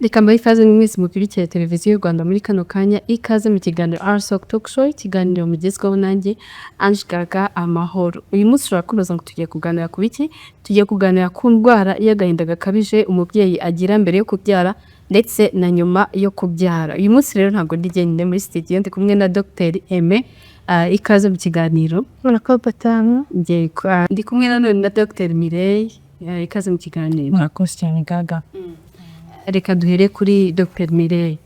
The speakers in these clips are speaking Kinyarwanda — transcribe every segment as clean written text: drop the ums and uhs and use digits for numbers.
Reka mbahe ikaze mwese mukurikiye televiziyo y'u Rwanda muri kano kanya, ikaze mu kiganiro RSOC Talk Show, ikiganiro mugezweho nanjye Ange Gaga Amahoro. Uyu munsi turakubaza ngo tugiye kuganira ku biki? Tugiye kuganira ku ndwara y'agahinda gakabije umubyeyi agira mbere yo kubyara ndetse na nyuma yo kubyara. Uyu munsi rero ntabwo ndi jyenyine muri studio, ndi kumwe na Dr Aime. Ikaze mu kiganiro. Murakoze batanu. Ndi kumwe nanone na Dr Mireille. Ikaze mu kiganiro. Murakoze cyane Gaga. Reka duhere kuri Dr Mireille.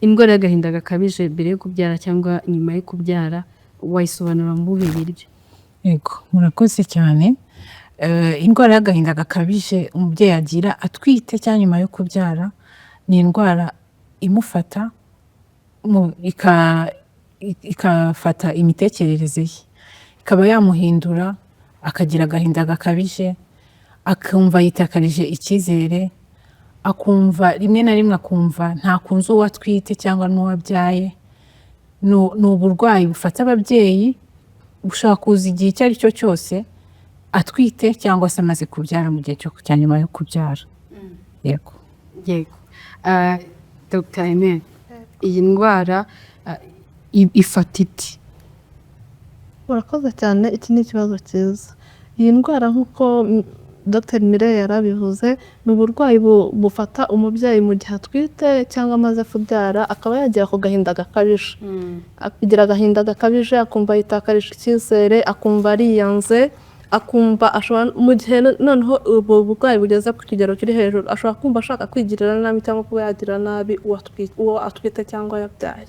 Indwara y'agahinda gakabije mbere yo kubyara cyangwa nyuma yo kubyara wayisobanura mu buhe buryo? Yego, murakoze cyane. Indwara y'agahinda gakabije umubyeyi agira atwite cyangwa nyuma yo kubyara ni indwara imufata ikafata imitekerereze ye, ikaba yamuhindura akagira agahinda gakabije, akumva yitakarije icyizere, akumva rimwe na rimwe akumva ntakunze uwo atwite cyangwa n'uwo abyaye. Ni uburwayi bufata ababyeyi bushobora kuza igihe icyo ari cyo cyose atwite cyangwa se amaze kubyara mu gihe cya nyuma yo kubyara. Yego. Yego. Dr Aime, iyi ndwara ifata iti? Murakoze cyane, iki ni ikibazo cyiza. Iyi ndwara nk'uko Dr Mireille yarabivuze, ni uburwayi bufata umubyeyi mu gihe atwite cyangwa amaze kubyara, akaba yagira ako gahinda gakabije. Akagira agahinda gakabije, akumva yitakarije icyizere, akumva ariyanze, akumva ashobora mu gihe noneho ubu burwayi bugeze ku kigero kiri hejuru, ashobora kumva ashaka kwigirira nabi cyangwa kuba yagira nabi uwo atwite cyangwa yabyaye.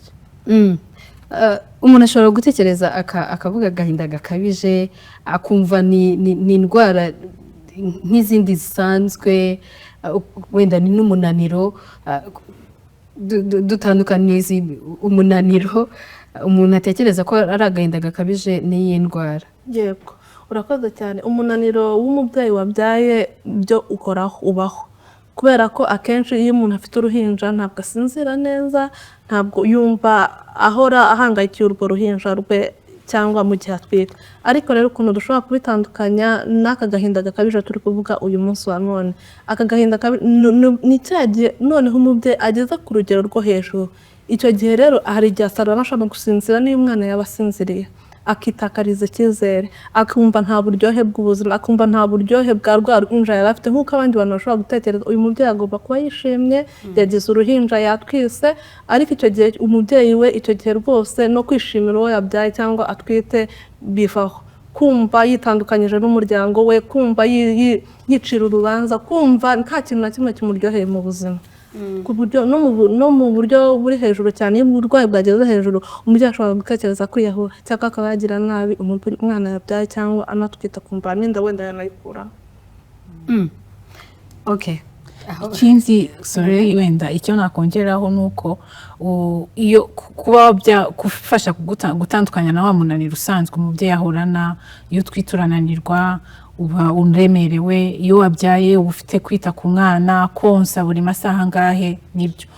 Umuntu ashobora gutekereza akavuga agahinda gakabije, akumva ni indwara nk'izindi zisanzwe, wenda ni n'umunaniro, dutandukaniza umunaniro umuntu atekereza ko ari agahinda gakabije n'iyi ndwara. Yego, urakoze cyane. Umunaniro w'umubyeyi wabyaye byo ubaho, kubera ko akenshi iyo umuntu afite uruhinja ntabwo asinzira neza, ntabwo yumva ahora ahangayikiye urwo ruhinja rwe cyangwa mu gihe atwite. Ariko rero ukuntu dushobora kubitandukanya n'aka gahinda gakabije turi kuvuga uyu munsi wa none, aka gahinda ni cya gihe noneho umubyeyi ageze ku rugero rwo hejuru. Icyo gihe rero hari igihe ashobora gusinzira n'iyo umwana yaba asinziriye, akitakariza icyizere, akumva nta buryohe bw'ubuzima, akumva nta buryohe bwa rwa ruhinja yari afite. Nk'uko abandi bantu bashobora gutekereza uyu mubyeyi agomba kuba yishimye, yagize uruhinja yatwise, ariko icyo gihe umubyeyi we icyo gihe rwose no kwishimira uwo yabyaye cyangwa atwite bivaho. Kumva yitandukanyije n'umuryango we, kumva yicira urubanza, kumva nta kintu na kimwe kimuryoheye mu buzima. Ku buryo no mu buryo buri hejuru cyane, iyo uburwayi bwageze hejuru umubyeyi ashobora gutekereza kwiyahura cyangwa akaba yagira nabi umwana yabyaye cyangwa anatwite akumva n'inda wenda yanayikuraho. Ikindi wenda icyo nakongeraho ni uko iyo kuba gufasha gutandukanya na wa munaniro usanzwe umubyeyi ahorana. Iyo utwite urananirwa, uba uremerewe, iyo wabyaye uba ufite kwita ku mwana, konsa buri masaha angahe. Nibyo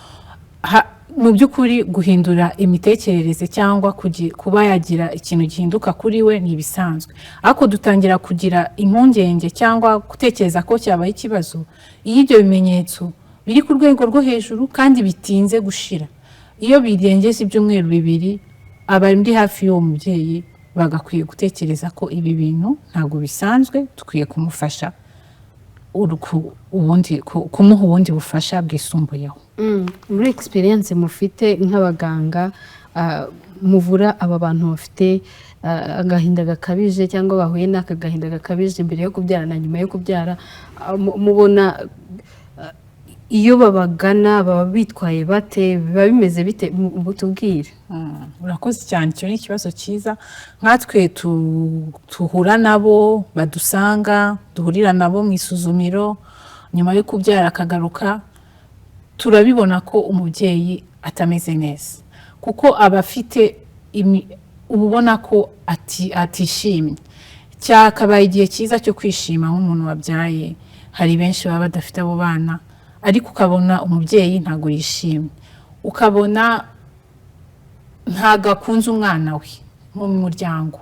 mu by'ukuri guhindura imitekerereze cyangwa kuba yagira ikintu gihinduka kuri we ni ibisanzwe, ariko dutangira kugira impungenge cyangwa gutekereza ko cyabaye ikibazo iyo ibyo bimenyetso biri ku rwego rwo hejuru kandi bitinze gushira. Iyo birengeje ibyumweru 2, abari hafi y'uwo mubyeyi bagakwiye gutekereza ko ibi bintu ntabwo bisanzwe, dukwiye kumufasha kumuha ubundi bufasha bwisumbuyeho. Muri experience mufite nk'abaganga muvura aba bantu bafite agahinda gakabije cyangwa bahuye n'aka gahinda gakabije mbere yo kubyara na nyuma yo kubyara, mubona iyo babagana baba bitwaye bate, biba bimeze bite? Mutubwire. Urakoze cyane, icyo ni ikibazo cyiza. Nkatwe tuhura nabo, badusanga, duhurira nabo mu isuzumiro nyuma yo kubyara akagaruka, turabibona ko umubyeyi atameze neza, kuko aba afite ubona ko atishimye. Cyakabaye igihe cyiza cyo kwishima nk'umuntu wabyaye. Hari benshi baba badafite abo bana, ariko ukabona umubyeyi ntabwo yishimye, ukabona ntabwo akunze umwana we mu muryango,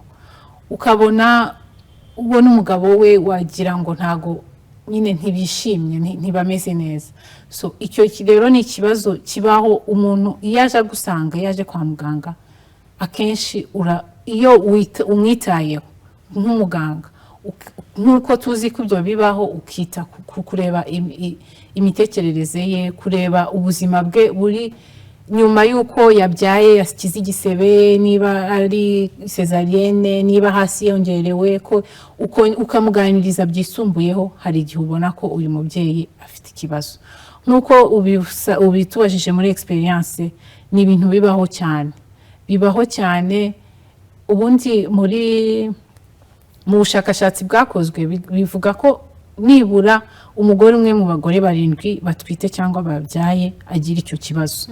ukabona ubona umugabo we wagira ngo ntabwo nyine ntibishimye ntibameze neza. So icyo rero ni ikibazo kibaho umuntu iyo aje gusanga yaje kwa muganga akenshi iyo umwitayeho nk'umuganga nk'uko tuzi ko ibyo bibaho ukita kureba imitekerereze ye, kureba ubuzima bwe buri nyuma y'uko yabyaye yasikize igisebe, niba ari cesarienne, niba hasi yongerewe, ko ukamuganiriza byisumbuyeho, hari igihe ubona ko uyu mubyeyi afite ikibazo. Nk'uko ubitubajije muri experience, ni ibintu bibaho cyane. Ubundi mu bushakashatsi bwakozwe bivuga ko nibura umugore umwe mu bagore 7 batwite cyangwa babyaye agira icyo kibazo.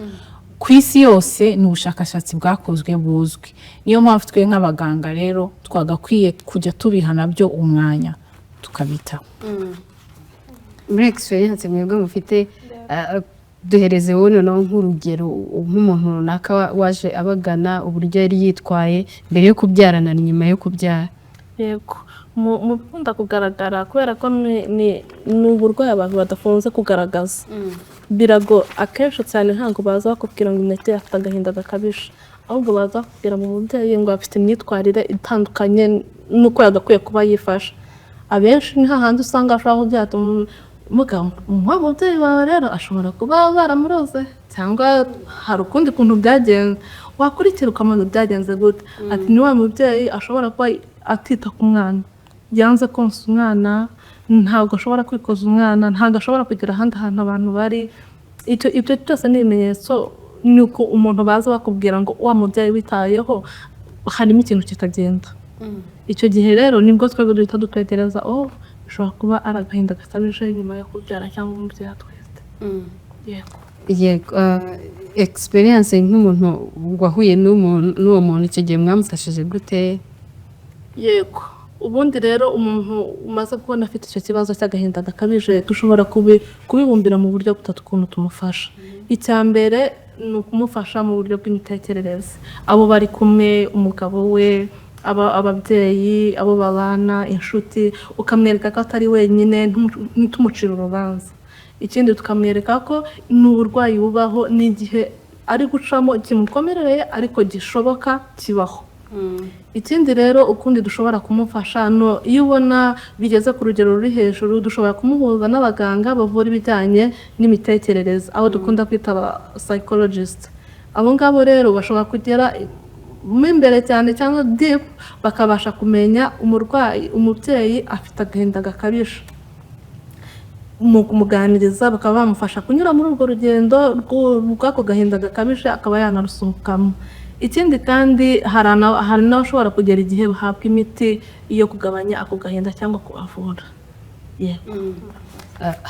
Ku isi yose ni ubushakashatsi bwakozwe buzwi. Niyo mpamvu twe nk'abaganga rero twagakwiye kujya tubiha nabyo umwanya tukabitaho. Muri experience mwebwe mufite duhereze wowe no nk'urugero nk'umuntu runaka waje abagana uburyo yari yitwaye mbere yo kubyarana nyuma yo kubyara. Yego, mu bikunda kugaragara kubera ko ni uburwayi abantu badafunze kugaragaza. Birago akenshi cyane ntabwo baza bakubwira ngo umubyeyi afite agahinda gakabije, ahubwo baza bakubwira mu mubyeyi ngo afite imyitwarire itandukanye n'uko yagakwiye kuba yifasha. Abenshi ni hahandi usanga ashobora kugira ati umubyeyi wawe rero ashobora kuba baramuroze cyangwa hari ukundi kuntu byagenze, wakurikira ukamenya byagenze gute. Ati ni wa mubyeyi ashobora kuba atita ku mwana, yanze konsa umwana, ntabwo ashobora kwikoza umwana, ntabwo ashobora kugira ahandi hantu abantu bari. Ibyo byose ni ibimenyetso nuko umuntu baza bakubwira ngo wa mubyeyi witayeho harimo ikintu kitagenda. Icyo gihe rero nibwo twebwe duhita dutekereza bishobora kuba ari agahinda gasabije nyuma yo kubyara cyangwa umubyeyi atwite. Yego, experience nk'umuntu wahuye n'uwo muntu icyo gihe mwamufashije gute? Yego, ubundi rero umuntu umaze kubona afite icyo kibazo cy'agahinda gakabije dushobora kubibumbira mu buryo butatu ukuntu tumufasha. Icya mbere ni ukumufasha mu buryo bw'imitekerereze, abo bari kumwe, umugabo we, ababyeyi, abo babana, inshuti, ukamwereka ko atari wenyine, ntitumucire urubanza. Ikindi tukamwereka ko ni uburwayi bubaho n'igihe ari gucamo kimukomereye ariko gishoboka kibaho. Ikindi rero ukundi dushobora kumufasha iyo ubona bigeze ku rugero ruri hejuru dushobora kumuhuza n'abaganga bavura ibijyanye n'imitekerereze, abo dukunda kwita aba psychologist. Abo ngabo rero bashobora kugera imbere cyane cyangwa deep bakabasha kumenya umubyeyi afite agahinda gakabije, mu kumuganiriza bakaba bamufasha kunyura muri urwo rugendo rw'ako gahinda gakabije akaba yanarusohokamo. Ikindi kandi hari n'abashobora kugera igihe bahabwa imiti yo kugabanya ako gahinda cyangwa kubavura.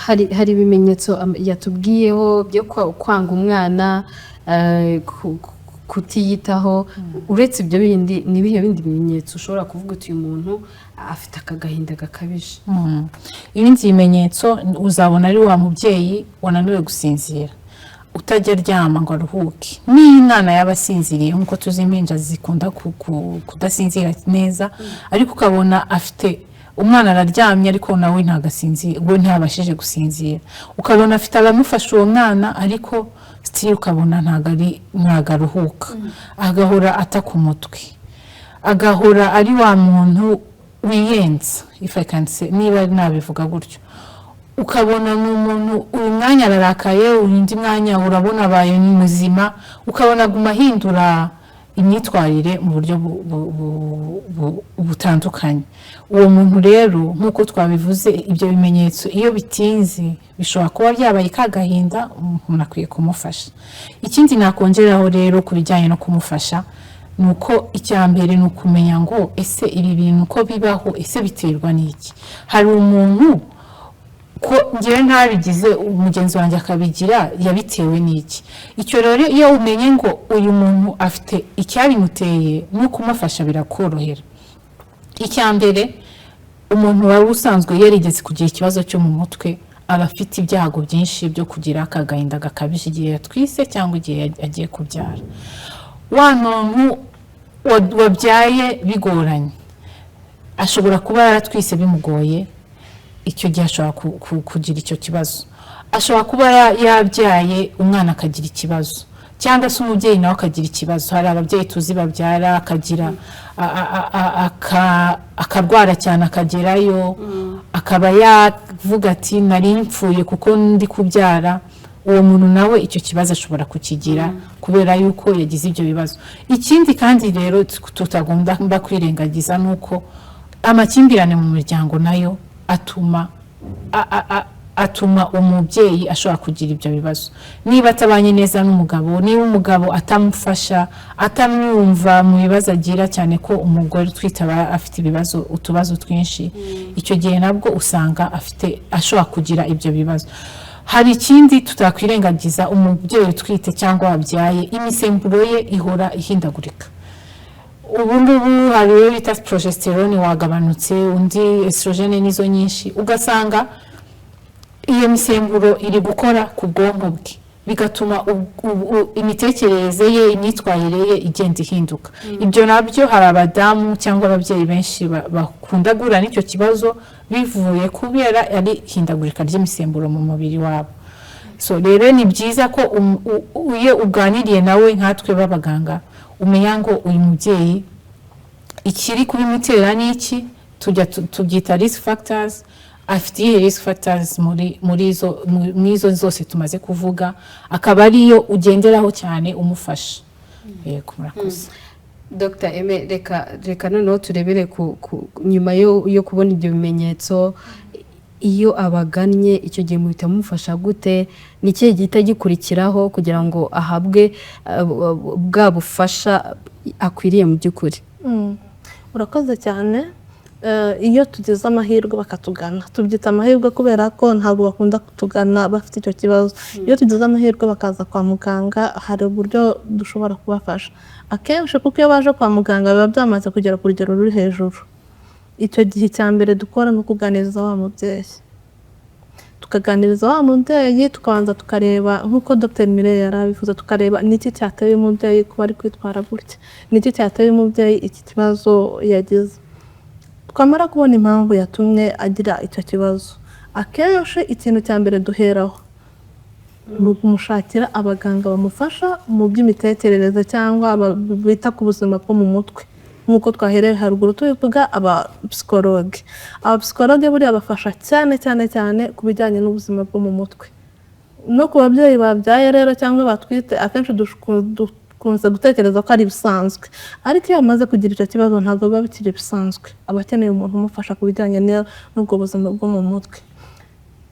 Hari ibimenyetso yatubwiyeho byo kwanga umwana, kutiyitaho. Uretse ibyo bindi nibihe bindi bimenyetso ushobora kuvuga uti uyu muntu afite akagahinda gakabije? Ibindi bimenyetso uzabona ari wa mubyeyi wananiwe gusinzira, utajya aryama ngo aruhuke. N'umwana yaba asinziriye nk'uko tuzi impinja zikunda kudasinzira neza, ariko ukabona afite umwana araryamye ariko nawe ntagasinzira, we ntabashije gusinzira. Ukabona afite abamufasha uwo mwana ariko still ukabona ntagaruhuka, agahora ataka umutwe, agahora ari wa muntu wiyenza, if I can say, niba nabivuga gutyo. Ukabona n'umuntu uyu mwanya ararakaye, undi mwanya urabona abaye muzima, ukabona guma hindura imyitwarire mu buryo butandukanye. Uwo muntu rero nk'uko twabivuze, ibyo bimenyetso iyo bitinze bishobora kuba byabaye kagahinda, umuntu akwiye kumufasha. Ikindi nakongeraho rero ku bijyanye no kumufasha nuko icya mbere ni ukumenya ngo ese ibi bintu ko bibaho, ese biterwa n'iki? Hari umuntu ko ngewe ntabigize umugenzi wanjye akabigira, yabitewe n'iki? Icyo rero iyo umenye ngo uyu muntu afite icyabimuteye no kumufasha birakorohera. Icya mbere, umuntu wari usanzwe yarigeze kugira ikibazo cyo mu mutwe aba afite ibyago byinshi byo kugira akagahinda gakabije igihe yatwise cyangwa igihe agiye kubyara. Wa muntu wabyaye bigoranye ashobora kuba yaratwise bimugoye, icyo gihe ashobora kugira icyo kibazo. Ashobora kuba yabyaye umwana akagira ikibazo, cyangwa se umubyeyi nawe akagira ikibazo. Hari ababyeyi tuzi babyara akagira akarwara cyane akagerayo, akaba yavuga ati nari mpfuye kuko ndi kubyara. Uwo muntu nawe icyo kibazo ashobora kukigira kubera yuko yagize ibyo bibazo. Ikindi kandi rero tutagomba kwirengagiza nuko amakimbirane mu miryango nayo atuma umubyeyi ashobora kugira ibyo bibazo. Niba atabanye neza n'umugabo, niba umugabo atamufasha, atamwumva mu bibazo agira, cyane ko umugore utwite aba afite utubazo twinshi, icyo gihe nabwo usanga ashobora kugira ibyo bibazo. Hari ikindi tutakwirengagiza, umubyeyi utwite cyangwa wabyaye imisemburo ye ihora ihindagurika. Ubu ngubu hari iyo bita progesterone wagabanutse, undi estrogene nizo nyinshi, ugasanga iyo misemburo iri gukora ku bwonko bwe, bigatuma imitekerereze ye, imyitwarire ye igenda ihinduka. Ibyo nabyo hari abadamu cyangwa ababyeyi benshi bakunda guhura n'icyo kibazo bivuye kubera ari hindagurika ry'imisemburo mu mubiri wabo. So rero ni byiza ko iyo uganiriye nawe nkatwe b'abaganga, umenya ngo uyu mubyeyi ikiri kubimutera n'iki, tubyita risk factors. Afite iyi risk factors muri izo zose tumaze kuvuga, akaba ariyo ugenderaho cyane umufasha. Yego, murakoze. Dr. Aime, reka noneho turebere nyuma yo kubona ibyo bimenyetso, iyo abagannye icyo gihe muhita mufasha gute? Ni ikihe gihita gikurikiraho kugira ngo ahabwe bwa bufasha akwiriye mu by'ukuri? Urakoze cyane. Iyo tugize amahirwe bakatugana, tubyita amahirwe kubera ko ntabwo bakunda kutugana bafite icyo kibazo. Iyo tugize amahirwe bakaza kwa muganga, hari uburyo dushobora kubafasha. Akenshi kuko iyo baje kwa muganga biba byamaze kugera ku rugero ruri hejuru, icyo gihe cya mbere dukora ni ukuganiriza wa mubyeyi. Tukaganiriza wa mubyeyi, tukabanza tukareba nk'uko Dr. Mireille yarabivuze, tukareba niki cyateye umubyeyi kuba ari kwitwara gutya, niki cyateye umubyeyi iki kibazo yagize. Twamara kubona impamvu yatumye agira icyo kibazo, akenshi ikintu cya mbere duheraho ni ukumushakira abaganga bamufasha mu by'imitekerereze cyangwa bita ku buzima bwo mu mutwe. Nk'uko twahereye haruguru tubivuga, abapsikologe buriya bafasha cyane ku bijyanye n'ubuzima bwo mu mutwe. No ku babyeyi babyaye rero cyangwa batwite, akenshi dukunze gutekereza ko ari bisanzwe, ariko iyo amaze kugira icyo kibazo ntabwo biba bikiri bisanzwe, aba akeneye umuntu umufasha ku bijyanye n'ubwo buzima bwo mu mutwe.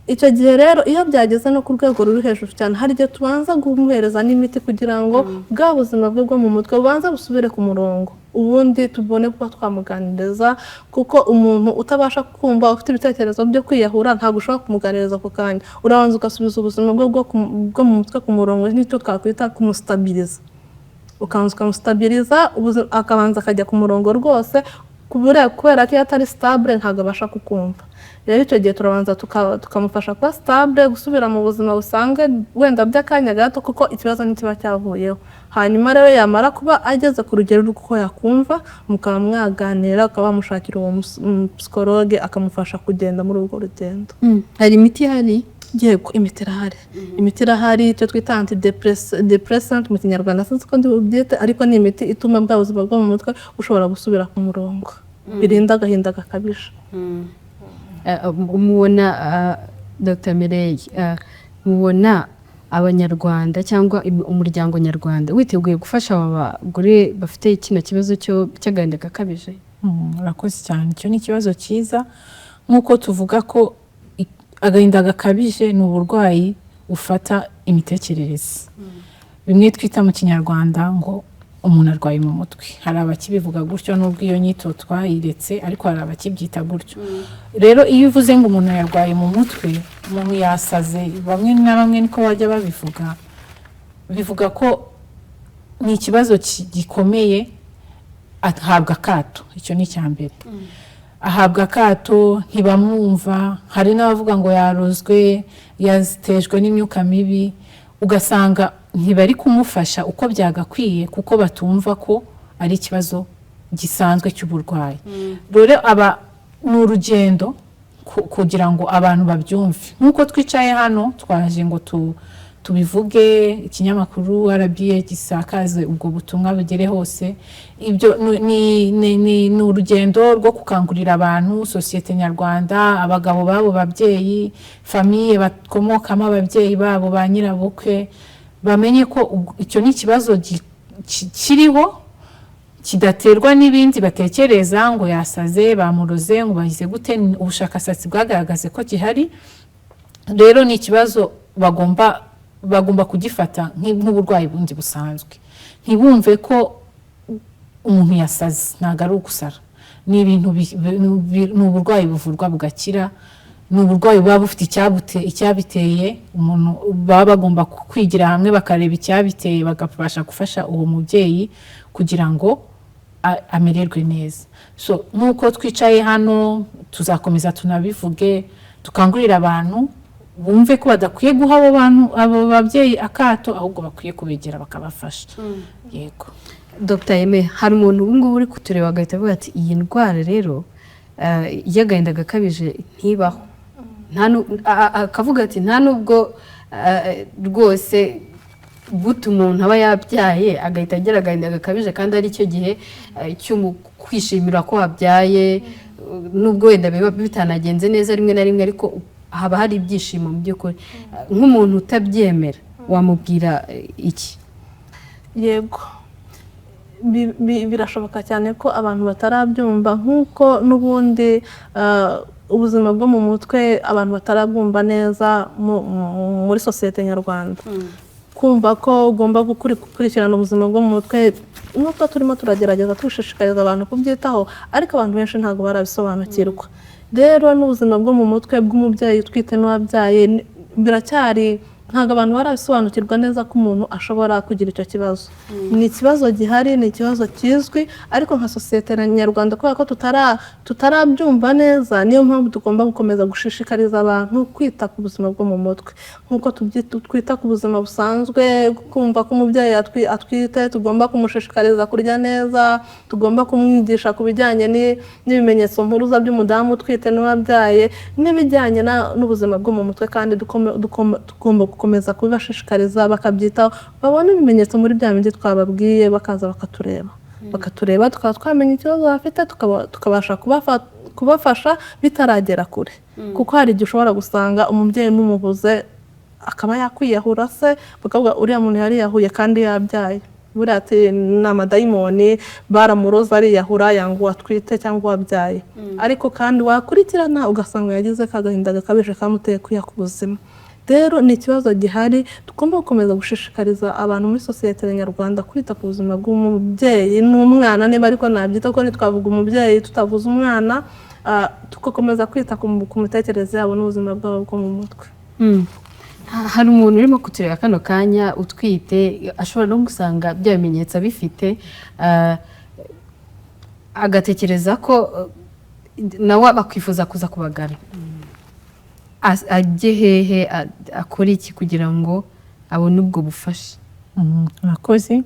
Icyo gihe rero iyo byageze no ku rwego ruri hejuru cyane, hari igihe tubanza kumuhereza n'imiti kugira ngo bwa buzima bwe bwo mu mutwe bubanza busubire ku murongo, ubundi tubone kuba twamuganiriza. Kuko umuntu utabasha kumva, ufite ibitekerezo byo kwiyahura, ntabwo ushobora kumuganiriza ako kanya. Urabanza ugasubiza ubuzima bwe bwo mu mutwe ku murongo, nicyo twakwita kumustabiriza. Ukabanza ukamustabiriza, akabanza akajya ku murongo rwose, kubera ko iyo atari stable ntabwo abasha kukumva. Rero icyo gihe turabanza tukamufasha kuba stable, gusubira mu buzima busanzwe wenda by'akanya gato, kuko ikibazo ntikiba cyavuyeho. Hanyuma rero yamara kuba ageze ku rugero rw'uko yakumva, mukaba mwaganira, ukaba wamushakira uwo psikologe akamufasha kugenda muri urwo rugendo. Hari imiti ihari? Yego, imiti irahari. Imiti irahari, icyo twita antidepressant mu Kinyarwanda, sinzi ko ndi bubyite, ariko ni imiti ituma bwa buzima bwo mu mutwe bushobora gusubira ku murongo, birinda agahinda gakabije. Mubona Dr. Mireille, mubona abanyarwanda cyangwa umuryango nyarwanda witeguye gufasha aba bagore bafite kino kibazo cy'agahinda gakabije? Urakoze cyane. Icyo ni ikibazo cyiza. Nk'uko tuvuga ko agahinda gakabije ni uburwayi bufata imitekerereze, bimwe twita mu Kinyarwanda ngo umuntu arwaye mu mutwe. Hari abakibivuga gutyo n'ubwo iyo nyito twayiretse, ariko hari abakibyita gutyo. Rero iyo uvuze ngo umuntu yarwaye mu mutwe, umuntu yasaze, bamwe na bamwe niko bajya babivuga, bivuga ko ni ikibazo gikomeye, ahabwa akato. Icyo ni icya mbere. Ahabwa akato, ntibamwumva. Hari n'abavuga ngo yarozwe, yazitejwe n'imyuka mibi, ugasanga ntibari kumufasha uko byagakwiye, kuko batumva ko ari ikibazo gisanzwe cy'uburwayi. Rero aba ni urugendo kugira ngo abantu babyumve nk'uko twicaye hano twaje ngo tubivuge ikinyamakuru RBA gisakaze ubwo butumwa bugere hose. Ibyo ni urugendo rwo gukangurira abantu, sosiyete nyarwanda, abagabo babo babyeyi, famiye bakomokamo ababyeyi babo ba nyirabukwe, bamenye ko icyo ni ikibazo kiriho kidaterwa n'ibindi batekereza ngo yasaze, bamuroze, ngo bahize gute. Ubushakashatsi bwagaragaze ko gihari. Rero ni ikibazo bagomba kugifata nk'uburwayi bundi busanzwe, ntibumve ko umuntu yasaze. Ntabwo ari ugusara, ni ibintu ni uburwayi buvurwa bugakira, ni uburwayi buba bufite icyabiteye. Umuntu baba bagomba kwigira hamwe bakareba icyabiteye, bagafasha gufasha uwo mubyeyi kugira ngo amererwe neza. So nk'uko twicaye hano tuzakomeza tunabivuge, tukangurira abantu bumve ko badakwiye guha abo babyeyi akato, ahubwo bakwiye kubegera bakabafasha. Yego Dr. Aime, hari umuntu ubu ngubu uri kutureba agahita avuga ati iyi ndwara rero y'agahinda gakabije ntibaho, akavuga ati nta nubwo rwose guta umuntu aba yabyaye agahita agira agahinda gakabije kandi ari cyo gihe cyo kwishimira ko wabyaye, nubwo wenda biba bitanagenze neza rimwe na rimwe, ariko haba hari ibyishimo mu by'ukuri. Nk'umuntu utabyemera wamubwira iki? Yego, birashoboka cyane ko abantu batarabyumva, nk'uko n'ubundi ubuzima bwo mu mutwe abantu batarabwumva neza muri sosiyete nyarwanda. Kumva ko ugomba gukurikirana ubuzima bwo mu mutwe, nubwo turimo turagerageza dushishikariza abantu kubyitaho, ariko abantu benshi ntabwo barabisobanukirwa. Rero n'ubuzima bwo mu mutwe bw'umubyeyi utwite n'uwabyaye biracyari, ntabwo abantu barabisobanukirwa neza ko umuntu ashobora kugira icyo kibazo. Ni ikibazo gihari, ni ikibazo kizwi, ariko nka sosiyete nyarwanda kubera ko tutarabyumva neza, niyo mpamvu tugomba gukomeza gushishikariza abantu kwita ku buzima bwo mu mutwe. Nk'uko twita ku buzima busanzwe, kumva ko umubyeyi atwite tugomba kumushishikariza kurya neza, tugomba kumwigisha ku bijyanye n'ibimenyetso mpuruza by'umudamu utwite n'uwabyaye, n'ibijyanye n'ubuzima bwo mu mutwe, kandi tugomba gukomeza kubibashishikariza bakabyitaho, babona ibimenyetso muri bya bindi twababwiye, bakaza bakatureba tukaba twamenya ikibazo bafite, tukabasha kubafasha bitaragera kure. Kuko hari igihe ushobora gusanga umubyeyi n'umubuze akaba yakwiyahura se, bakavuga uriya muntu yariyahuye kandi yabyaye, buriya ati ni amadayimoni baramuroza ariyahura yanga uwatwite cyangwa uwabyaye. Ariko kandi wakurikirana ugasanga yagize kagahinda gakabije kamuteye kwiyaka ubuzima. Rero ni ikibazo gihari, tugomba gukomeza gushishikariza abantu muri sosiyete nyarwanda kwita ku buzima bw'umubyeyi n'umwana, niba ariko nabyita ko ntitwavuga umubyeyi tutavuze umwana, tugakomeza kwita ku mitekerereze yabo n'ubuzima bwabo bwo mu mutwe. Hari umuntu urimo kutureba kano kanya utwite, ashobora no gusanga bya bimenyetso bifite, agatekereza ko nawe bakwifuza kuza kubagana. Ajye hehe, akora iki kugira ngo abone ubwo bufasha? Murakoze.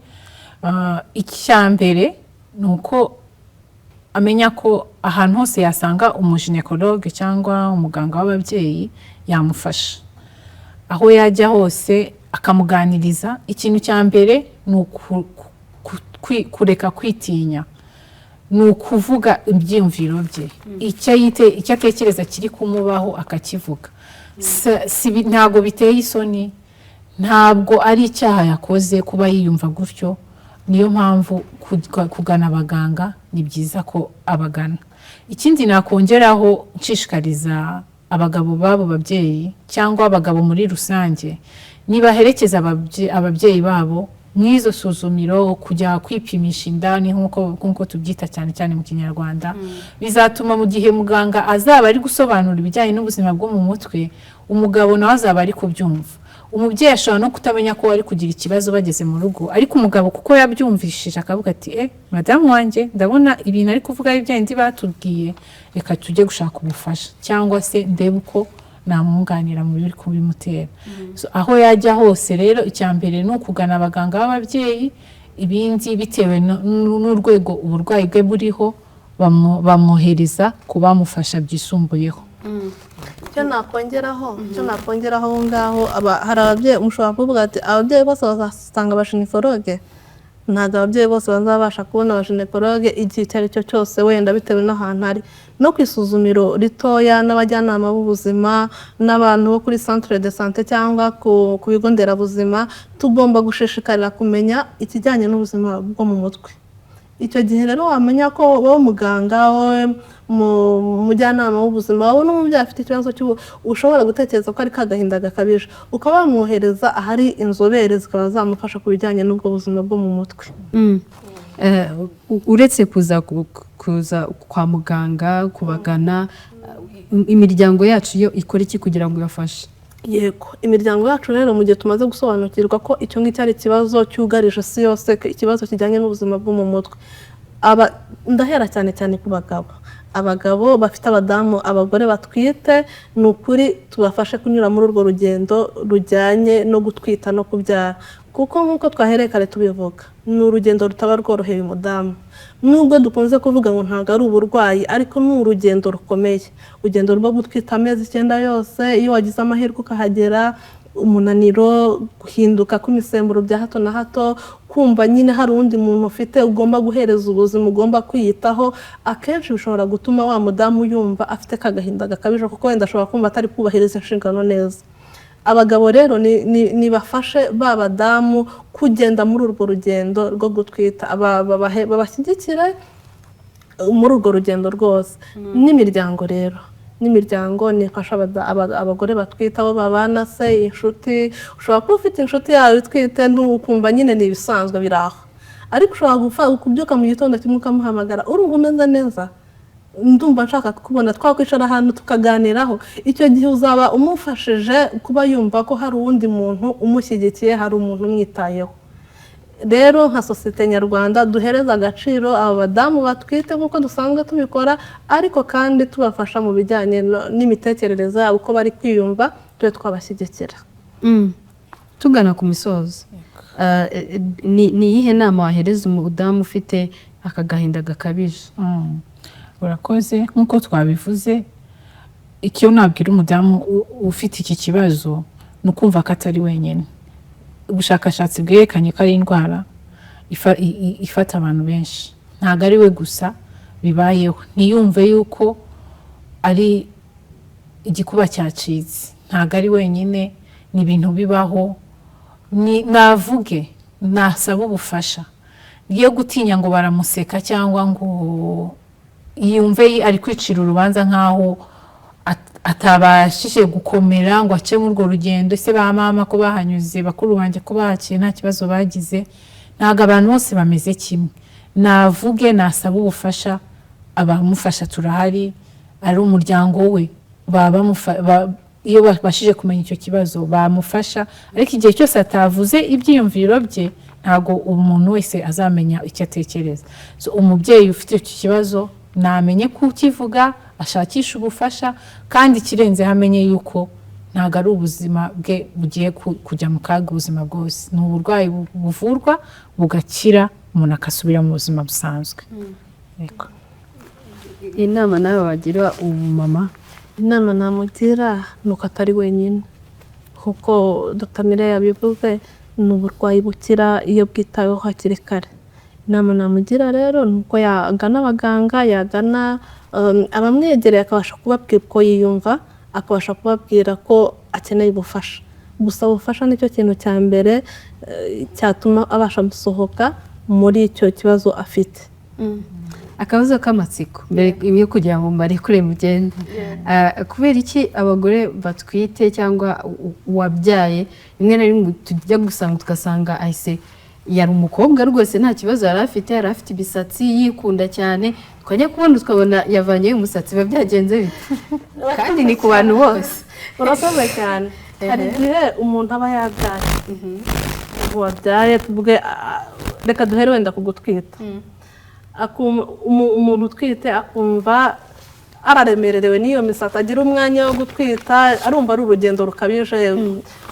Icya mbere ni uko amenya ko ahantu hose yasanga umuginekologe cyangwa umuganga w'ababyeyi yamufasha. Aho yajya hose akamuganiriza. Ikintu cya mbere ni kureka kwitinya, ni ukuvuga ibyiyumviro bye, icyo atekereza kiri kumubaho akakivuga. Ntabwo biteye isoni, ntabwo ari icyaha yakoze kuba yiyumva gutyo. Niyo mpamvu kugana abaganga ni byiza ko abagana. Ikindi nakongeraho nshishikariza abagabo babo babyeyi cyangwa abagabo muri rusange, nibaherekeza ababyeyi babo nk'izo suzumiro, kujya kwipimisha inda, ni nk'uko tubyita cyane cyane mu Kinyarwanda, bizatuma mu gihe muganga azaba ari gusobanura ibijyanye n'ubuzima bwo mu mutwe, umugabo nawe azaba ari kubyumva. Umubyeyi ashobora no kutamenya ko ari kugira ikibazo bageze mu rugo, ariko umugabo kuko yabyumvishije akavuga ati madamu wanjye, ndabona ibintu ari kuvuga ari bya batubwiye, reka tujye gushaka ubufasha, cyangwa se ndebe uko namwunganira mu biri kubimutera. Aho yajya hose rero, icya mbere ni ukugana abaganga b'ababyeyi, ibindi bitewe n'urwego uburwayi bwe buriho bamwohereza kubamufasha byisumbuyeho. icyo nakongeraho aho ngaho hari ababyeyi mushobora kuvuga ati ababyeyi bose bazasanga abashiniforoge. Ntabwo ababyeyi bose bazabasha kubona abashiniforoge igihe icyo ari cyo cyose, wenda bitewe n'ahantu ari. No ku isuzumiro ritoya n'abajyanama b'ubuzima n'abantu bo kuri centre de santé cyangwa ku bigo nderabuzima, tugomba gushishikarira kumenya ikijyanye n'ubuzima bwo mu mutwe. Icyo gihe rero wamenya ko wowe muganga, wowe mujyanama w'ubuzima, wowe n'umubyeyi afite ikibazo ushobora gutekereza ko ari kagahinda gakabije, ukaba wamwohereza ahari inzobere zikaba zamufasha ku bijyanye n'ubwo buzima bwo mu mutwe. Uretse kuza kwa muganga kubagana, imiryango yacu yo ikora iki kugira ngo ibafashe? Yego, imiryango yacu rero mu gihe tumaze gusobanukirwa ko icyo ngicyo ari ikibazo cyugarije isi yose, ikibazo kijyanye n'ubuzima bwo mu mutwe, ndahera cyane cyane ku abagabo bafite abadamu, abagore batwite, ni ukuri tubafashe kunyura muri urwo rugendo rujyanye no gutwita no kubyara, kuko nk'uko twahereye kare tubivuga, ni urugendo rutaba rworoheye umudamu. Nubwo dukunze kuvuga ngo ntabwo ari uburwayi, ariko ni urugendo rukomeye, urugendo rwo gutwita amezi 9 yose. Iyo wagize amahirwe ukahagera, umunaniro, guhinduka kw'imisemburo bya hato na hato, kumva nyine hari undi muntu ufite ugomba guhereza ubuzima, ugomba kwiyitaho, akenshi bishobora gutuma wa mudamu yumva afite kagahinda gakabije, kuko wenda ashobora kumva atari kubahiriza inshingano neza. Abagabo rero nibafashe ba badamu kugenda muri urwo rugendo rwo gutwita, babashyigikire muri urwo rugendo rwose. N'imiryango rero, nifasha abagore batwita, abo babana se, inshuti. Ushobora kuba ufite inshuti yawe itwite n'ukumva nyine ni ibisanzwe biraho, ariko ushobora kubyuka mu gitondo kimwe ukamuhamagara, urumva umeze neza, ndumva nshaka kubona, twakwicara ahantu tukaganiraho. Icyo gihe uzaba umufashije kuba yumva ko hari uwundi muntu umushyigikiye, hari umuntu umwitayeho. Rero nka sosiyete nyarwanda duhereza agaciro aba badamu batwite nk'uko dusanzwe tubikora, ariko kandi tubafasha mu bijyanye n'imitekerereze yabo, uko bari kwiyumva, tube twabashyigikira. Tugana ku misozo, ni iyihe nama wahereza umudamu ufite aka gahinda gakabije? Urakoze. Nk'uko twabivuze, icyo nabwira umudamu ufite iki kibazo ni ukumva ko atari wenyine. Ubushakashatsi bwerekanye ko ari indwara ifata abantu benshi, ntabwo ari we gusa bibayeho. Ntiyumve yuko ari igikuba cyacitse, ntabwo ari wenyine, ni ibintu bibaho. Navuge, nasaba ubufasha, iyo gutinya ngo baramuseka cyangwa ngo yumve ari kwicira urubanza nk'aho atabashije gukomera ngo ace muri urwo rugendo. Ese ba mama ko bahanyuze, bakuru banjye ko bahaciye nta kibazo bagize, ntabwo abantu bose bameze kimwe. Navuge, nasaba ubufasha, abamufasha turahari, ari umuryango we, iyo babashije kumenya icyo kibazo bamufasha. Ariko igihe cyose atavuze ibyiyumviro bye, ntabwo umuntu wese azamenya icyo atekereza. Umubyeyi ufite icyo kibazo namenye kukivuga, ashakisha ubufasha, kandi ikirenzeho amenye yuko ntabwo ari ubuzima bwe bugiye kujya mu kaga ubuzima bwose. Ni uburwayi buvurwa bugakira, umuntu akasubira mu buzima busanzwe. Inama nawe wagira umumama? Inama namugira ni uko atari wenyine, kuko Dr. Mireille yabivuze, ni uburwayi bukira iyo bwitaweho hakiri kare. Inama namugira rero ni uko yagana abaganga, yagana abamwegereye, akabasha kubabwira uko yiyumva, akabasha kubabwira ko akeneye ubufasha. Gusa ubufasha nicyo kintu cya mbere cyatuma abasha gusohoka muri icyo kibazo afite. Akabazo k'amatsiko mbere yo kugira ngo mbarekure mugende, kubera iki abagore batwite cyangwa uwabyaye rimwe na rimwe tujya gusanga tugasanga ahise yari umukobwa rwose nta kibazo yari afite ibisatsi, yikunda cyane, twajya kubona tukabona yavanyeyo umusatsi, biba byagenze bite? Kandi ni ku bantu bose. Urakoze cyane. Hari igihe umuntu aba yabyaye, wabyaye, tuvuge reka duhere wenda ku gutwita, umuntu utwite akumva araremerewe n'iyo misatsi, agira umwanya wo gutwita, arumva ari urugendo rukabije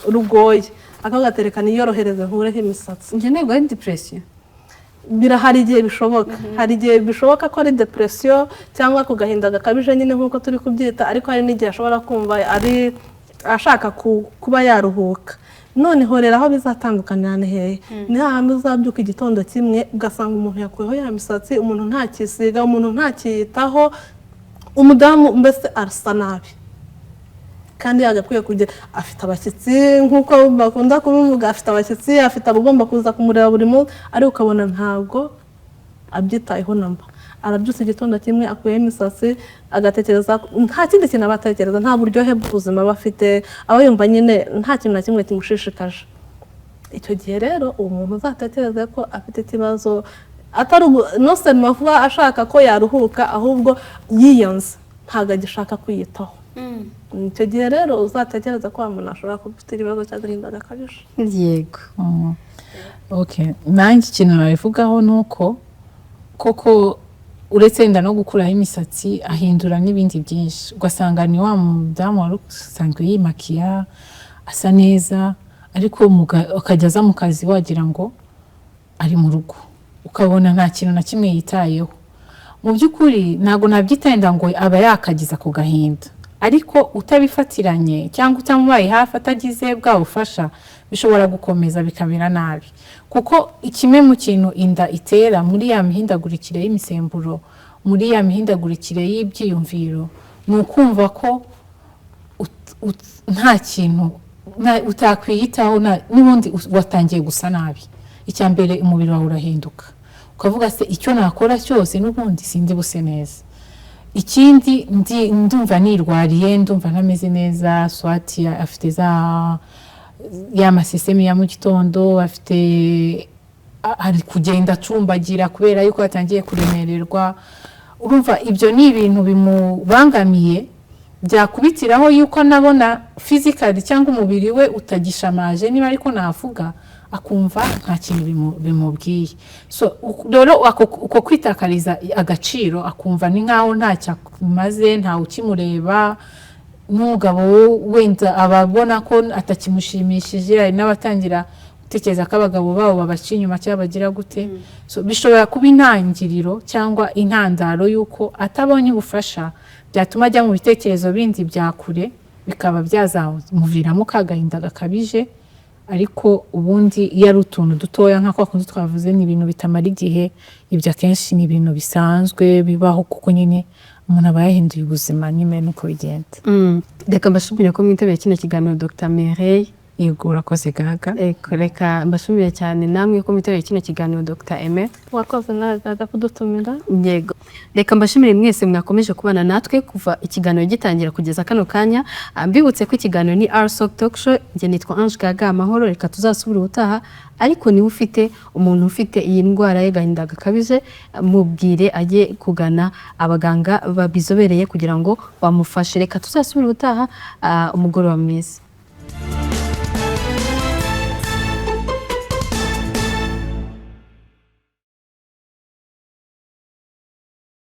rugoye, akavuga ati reka niyorohereze nkureho imisatsi. Njye ntego ari depression. birahari igihe bishoboka hari igihe bishoboka ko ari depression cyangwa ku gahinda gakabije nyine nk'uko turi kubyita, ariko hari n'igihe ashobora kumva ari ashaka kuba yaruhuka. Noneho rero aho bizatandukanira ni hehe? Ni hahandi uzabyuka igitondo kimwe ugasanga umuntu yakuyeho ya misatsi, umuntu ntakisiga, umuntu ntakiyitaho, umudamu mbese arasa nabi kandi yagakwiye kugira afite abashyitsi nk'uko bakunda kubivuga, afite abashyitsi, afite abagomba kuza kumureba buri munsi, ariko ukabona ntabwo abyitayeho namba. Arabyutse igitondo kimwe akuyeho imisatsi agatekereza nta kindi kintu aba atekereza, nta buryohe bw'ubuzima aba afite, aba yumva nyine nta kintu na kimwe kimushishikaje. Icyo gihe rero uwo muntu uzatekereza ko afite ikibazo atari no vuba ashaka ko yaruhuka, ahubwo yiyanze ntabwo agishaka kwiyitaho. Icyo gihe rero uzatekereza ko wa muntu ashobora kuba afite ibibazo cy'agahinda gakabije. Yego. Okay, nanjye ikintu nabivugaho ni uko koko uretse wenda no gukuraho imisatsi ahindura n'ibindi byinshi, ugasanga ni wa mudamu wari usanzwe yimakiya asa neza, ariko ukajya aza mu kazi wagira ngo ari mu rugo, ukabona nta kintu na kimwe yitayeho. Mu by'ukuri ntabwo nabyita wenda ngo aba yakagiza ku gahinda, ariko utabifatiranye cyangwa utamubaye hafi atagize bwa bufasha bishobora gukomeza bikabera nabi. Kuko ikimwe mu kintu inda itera muri ya mihindagurikire y'imisemburo, muri ya mihindagurikire y'ibyiyumviro, ni ukumva ko nta kintu utakwiyitaho, n'ubundi watangiye gusa nabi. Icya mbere umubiri wawe urahinduka, ukavuga se icyo nakora cyose n'ubundi sindi buse neza. Ikindi ndumva nirwariye, ndumva ntameze neza, swati afite ya masesemi ya mu gitondo, afite ari kugenda acumbagira kubera yuko yatangiye kuremererwa. Urumva ibyo ni ibintu bimubangamiye, byakubitiraho yuko nabona physically cyangwa umubiri we utagishamaje, niba ariko navuga, akumva nta kintu bimubwiye. So rero uko kwitakariza agaciro, akumva ni nkaho ntacyo amaze, ntawe ukimureba, n'umugabo wenda ababona ko atakimushimishije, hari n'abatangira gutekereza ko abagabo babo babaca inyuma cyangwa bagira gute. So bishobora kuba intangiriro cyangwa intandaro y'uko atabonye ubufasha, byatuma ajya mu bitekerezo bindi bya kure, bikaba byazamuviramo kagahinda gakabije. Ariko ubundi iyo ari utuntu dutoya nk'ako kundi twavuze, ni ibintu bitamara igihe, ibyo akenshi ni ibintu bisanzwe bibaho, kuko nyine umuntu aba yahinduye ubuzima, nyine nuko bigenda. Reka mbashimire ko mwitabiriye kino kiganiro Dr Mireille. Yego, urakoze Gaga. Reka mbashimire cyane namwe ko mwitabiriye kino kiganiro Dr Aime. Wakoze nawe Gaga kudutumira. Yego. Reka mbashimire mwese mwakomeje kubana natwe kuva ikiganiro gitangira kugeza kano kanya. Mbibutse ko ikiganiro ni RSOC Talk Show. Nge nitwa Ange Gaga Amahoro. Reka tuzasubira ubutaha, ariko niba ufite umuntu ufite iyi ndwara y'agahinda gakabije, mubwire ajye kugana abaganga babizobereye kugira ngo bamufashe. Reka tuzasubira ubutaha, umugoroba mwiza.